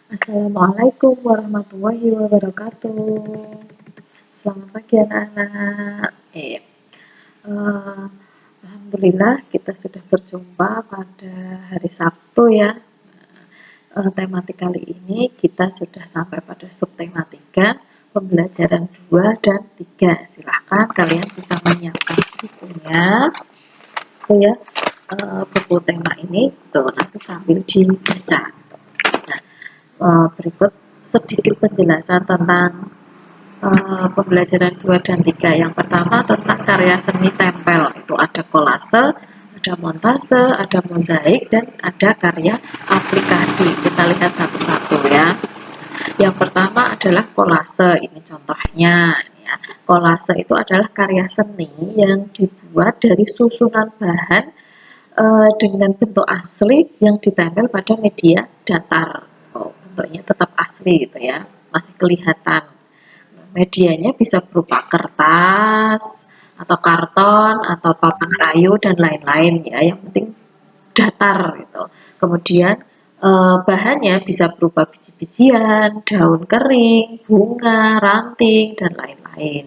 Assalamualaikum warahmatullahi wabarakatuh. Selamat pagi anak-anak. Eh, Alhamdulillah kita sudah berjumpa pada hari Sabtu ya. Tematik kali ini kita sudah sampai pada subtema 3, pembelajaran 2 dan 3. Silahkan kalian bisa menyiapkan bukunya. Itu ya, buku tema ini tuh nanti sambil dibaca. Nah, berikut sedikit penjelasan tentang pembelajaran 2 dan 3. Yang pertama tentang karya seni tempel. Itu ada kolase, ada montase, ada mozaik, dan ada karya aplikasi. Kita lihat satu-satu ya. Yang pertama adalah kolase. Ini contohnya ya. Kolase itu adalah karya seni yang dibuat dari susunan bahan dengan bentuk asli yang ditempel pada media datar. Bentuknya tetap asli gitu ya, masih kelihatan. Medianya bisa berupa kertas atau karton atau papan kayu dan lain-lain ya, yang penting datar gitu. Kemudian bahannya bisa berupa biji-bijian, daun kering, bunga, ranting, dan lain-lain.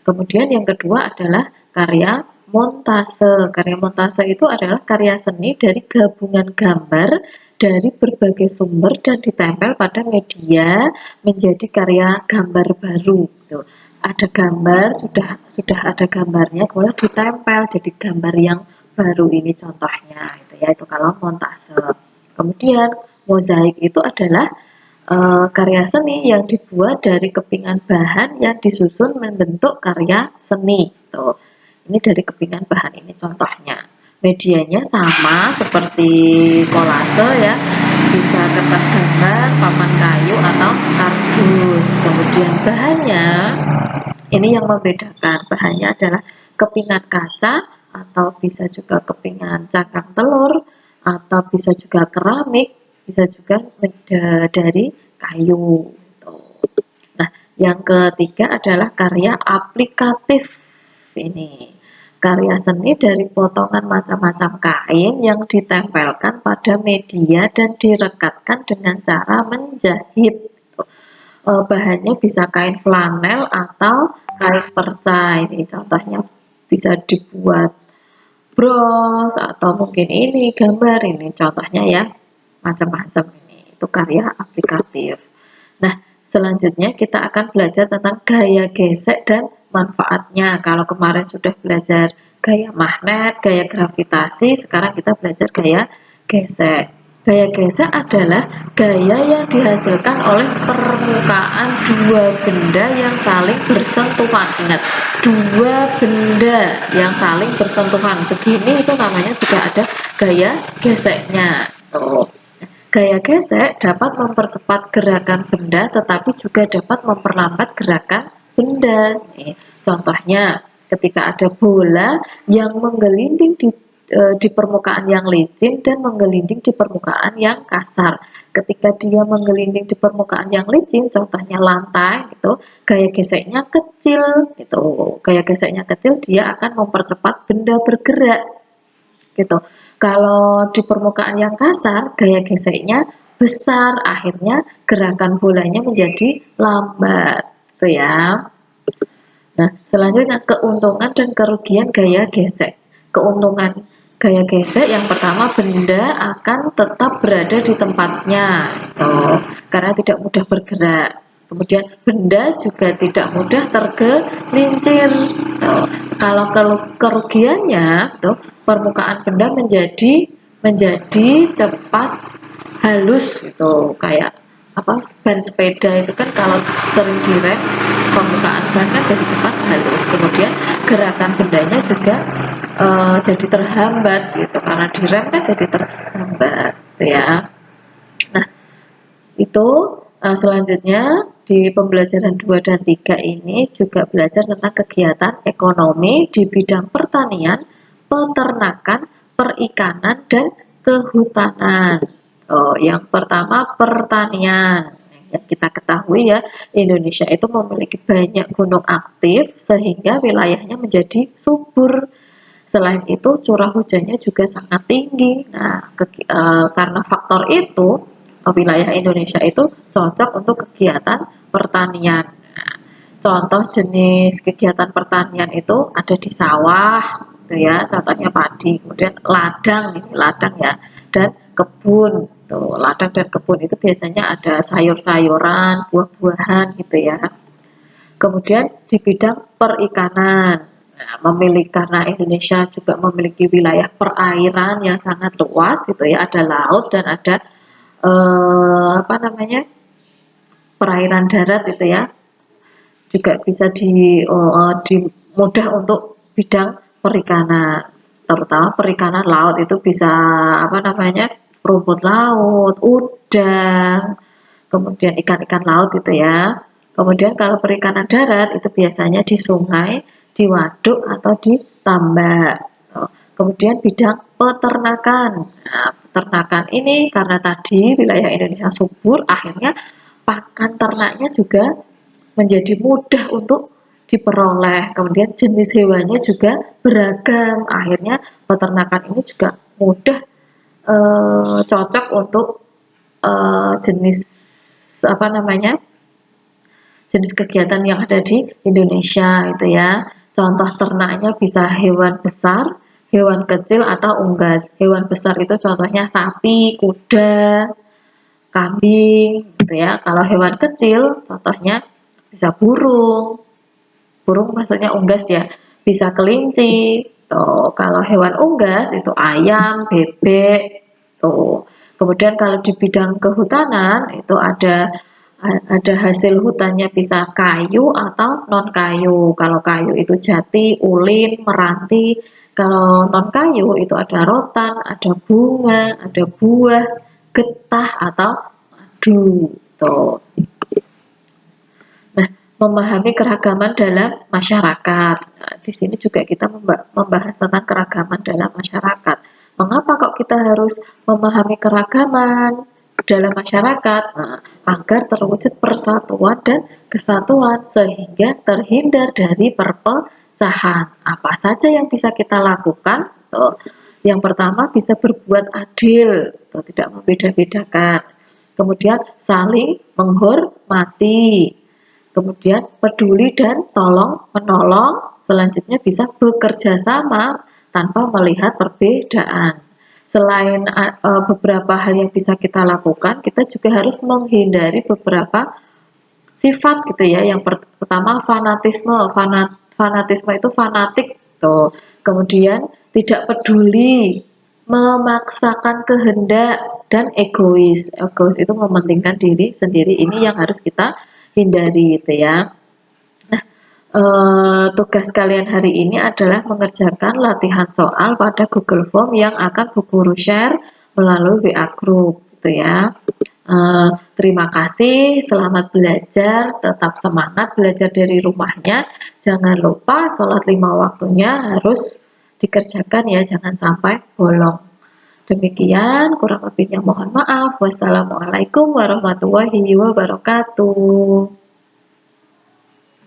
Kemudian yang kedua adalah karya montase. Karya montase itu adalah karya seni dari gabungan gambar dari berbagai sumber dan ditempel pada media menjadi karya gambar baru. Gitu. Ada gambar, sudah ada gambarnya, kemudian ditempel jadi gambar yang baru. Ini contohnya, gitu ya. Itu kalau montase. Kemudian mozaik itu adalah karya seni yang dibuat dari kepingan bahan yang disusun membentuk karya seni. Tuh. Ini dari kepingan bahan ini contohnya. Medianya sama seperti kolase ya, bisa kertas gambar, papan kayu atau kardus. Kemudian bahannya, ini yang membedakan. Bahannya adalah kepingan kaca atau bisa juga kepingan cangkang telur atau bisa juga keramik, bisa juga dari kayu. Nah, yang ketiga adalah karya aplikatif. Ini karya seni dari potongan macam-macam kain yang ditempelkan pada media dan direkatkan dengan cara menjahit. Bahannya bisa kain flanel atau kain perca. Ini contohnya bisa dibuat bros atau mungkin ini gambar, ini contohnya ya, macam-macam. Ini itu karya aplikatif. Nah, selanjutnya kita akan belajar tentang gaya gesek dan manfaatnya. Kalau kemarin sudah belajar gaya magnet, gaya gravitasi, sekarang kita belajar gaya gesek. Gaya gesek adalah gaya yang dihasilkan oleh permukaan dua benda yang saling bersentuhan. Ingat, dua benda yang saling bersentuhan. Begini itu namanya juga ada gaya geseknya. Tuh. Gaya gesek dapat mempercepat gerakan benda tetapi juga dapat memperlambat gerakan benda. Contohnya, ketika ada bola yang menggelinding di permukaan yang licin dan menggelinding di permukaan yang kasar. Ketika dia menggelinding di permukaan yang licin, contohnya lantai, gitu, gaya geseknya kecil, gitu. Gaya geseknya kecil, dia akan mempercepat benda bergerak, gitu. Kalau di permukaan yang kasar, gaya geseknya besar, akhirnya gerakan bolanya menjadi lambat, gitu ya. Nah, selanjutnya keuntungan dan kerugian gaya gesek. Keuntungan gaya gesek yang pertama, benda akan tetap berada di tempatnya, gitu, karena tidak mudah bergerak. Kemudian benda juga tidak mudah tergelincir. Gitu. Kalau kerugiannya, gitu, permukaan benda menjadi cepat halus, gitu, kayak apa, ban sepeda itu kan kalau sering direm, permukaan ban kan jadi cepat halus, kemudian gerakan bendanya juga jadi terhambat, gitu, karena direm kan jadi terhambat, gitu ya. Nah, itu selanjutnya di pembelajaran 2 dan 3 ini juga belajar tentang kegiatan ekonomi di bidang pertanian, peternakan, perikanan, dan kehutanan. Yang pertama pertanian. Yang kita ketahui ya, Indonesia itu memiliki banyak gunung aktif sehingga wilayahnya menjadi subur. Selain itu curah hujannya juga sangat tinggi. Nah, karena faktor itu wilayah Indonesia itu cocok untuk kegiatan pertanian. Nah, contoh jenis kegiatan pertanian itu ada di sawah, gitu ya, contohnya padi, kemudian ladang, ini ladang ya, dan kebun. Tuh, ladang dan kebun itu biasanya ada sayur-sayuran, buah-buahan gitu ya. Kemudian di bidang perikanan, nah, karena Indonesia juga memiliki wilayah perairan yang sangat luas gitu ya, ada laut dan ada apa namanya, perairan darat gitu ya, juga bisa di mudah untuk bidang perikanan, terutama perikanan laut itu bisa apa namanya, rumput laut, udang, kemudian ikan-ikan laut gitu ya. Kemudian kalau perikanan darat itu biasanya di sungai, di waduk atau di tambak. Kemudian bidang peternakan. Nah, peternakan ini karena tadi wilayah Indonesia subur, akhirnya pakan ternaknya juga menjadi mudah untuk diperoleh. Kemudian jenis hewannya juga beragam. Akhirnya peternakan ini juga mudah cocok untuk jenis apa namanya, jenis kegiatan yang ada di Indonesia itu ya. Contoh ternaknya bisa hewan besar, hewan kecil atau unggas. Hewan besar itu contohnya sapi, kuda, kambing gitu ya. Kalau hewan kecil contohnya bisa burung. Burung maksudnya unggas ya. Bisa kelinci. Tuh, kalau hewan unggas itu ayam, bebek. Tuh. Kemudian kalau di bidang kehutanan itu ada hasil hutannya bisa kayu atau non kayu. Kalau kayu itu jati, ulin, meranti. Kalau non kayu itu ada rotan, ada bunga, ada buah, getah atau madu. Tuh. Nah, memahami keragaman dalam masyarakat. Nah, di sini juga kita membahas tentang keragaman dalam masyarakat. Mengapa kok kita harus memahami keragaman dalam masyarakat? Nah, agar terwujud persatuan dan kesatuan sehingga terhindar dari perpecahan. Apa saja yang bisa kita lakukan? Tuh. Yang pertama bisa berbuat adil, tuh, tidak membeda-bedakan. Kemudian saling menghormati. Kemudian peduli dan tolong menolong, selanjutnya bisa bekerja sama tanpa melihat perbedaan. Selain beberapa hal yang bisa kita lakukan, kita juga harus menghindari beberapa sifat gitu ya. Yang pertama fanatisme, fanatisme itu fanatik tuh. Kemudian tidak peduli, memaksakan kehendak dan egois. Egois itu mementingkan diri sendiri. Ini yang harus kita hindari gitu ya. Nah, tugas kalian hari ini adalah mengerjakan latihan soal pada Google Form yang akan Bu Guru share melalui WA Group gitu ya. Terima kasih, selamat belajar, tetap semangat belajar dari rumahnya. Jangan lupa sholat 5 waktunya harus dikerjakan ya, jangan sampai bolong. Demikian, kurang lebihnya mohon maaf. Wassalamualaikum warahmatullahi wabarakatuh.